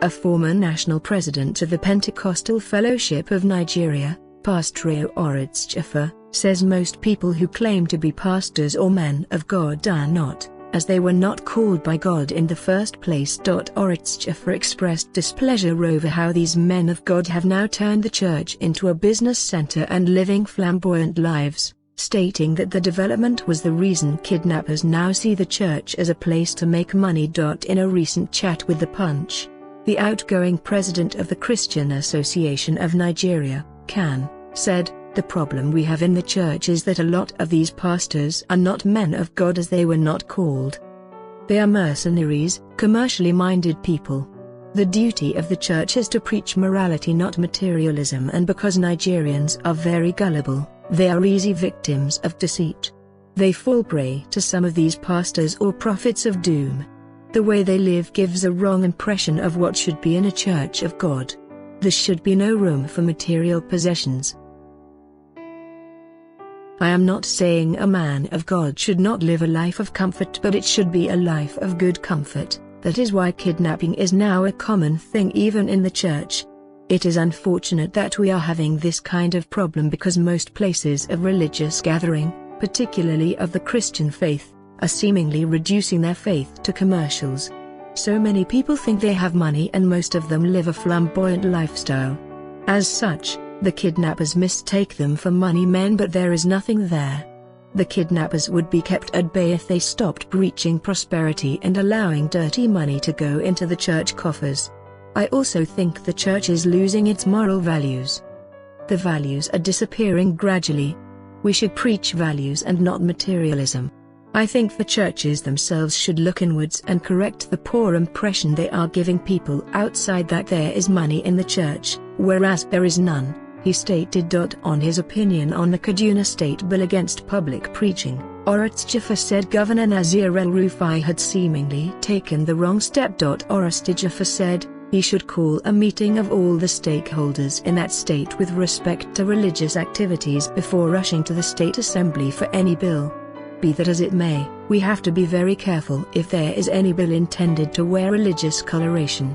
A former national president of the Pentecostal Fellowship of Nigeria, Pastor Ayo Oritsejafor, says most people who claim to be pastors or men of God are not, as they were not called by God in the first place. Oritsejafor expressed displeasure over how these men of God have now turned the church into a business center and living flamboyant lives, stating that the development was the reason kidnappers now see the church as a place to make money. In a recent chat with The Punch, the outgoing president of the Christian Association of Nigeria, CAN, said, "The problem we have in the church is that a lot of these pastors are not men of God as they were not called. They are mercenaries, commercially minded people. The duty of the church is to preach morality, not materialism, and because Nigerians are very gullible, they are easy victims of deceit. They fall prey to some of these pastors or prophets of doom. The way they live gives a wrong impression of what should be in a church of God. There should be no room for material possessions. I am not saying a man of God should not live a life of comfort, but it should be a life of good comfort. That is why kidnapping is now a common thing even in the church. It is unfortunate that we are having this kind of problem because most places of religious gathering, particularly of the Christian faith, are seemingly reducing their faith to commercials. So many people think they have money and most of them live a flamboyant lifestyle. As such, the kidnappers mistake them for money men, but there is nothing there. The kidnappers would be kept at bay if they stopped preaching prosperity and allowing dirty money to go into the church coffers. I also think the church is losing its moral values. The values are disappearing gradually. We should preach values and not materialism. I think the churches themselves should look inwards and correct the poor impression they are giving people outside that there is money in the church, whereas there is none, he stated. On his opinion on the Kaduna State Bill against public preaching, Oritsejafor said Governor Nasir El-Rufai had seemingly taken the wrong step. Oritsejafor said, he should call a meeting of all the stakeholders in that state with respect to religious activities before rushing to the state assembly for any bill. Be that as it may, we have to be very careful if there is any bill intended to wear religious coloration.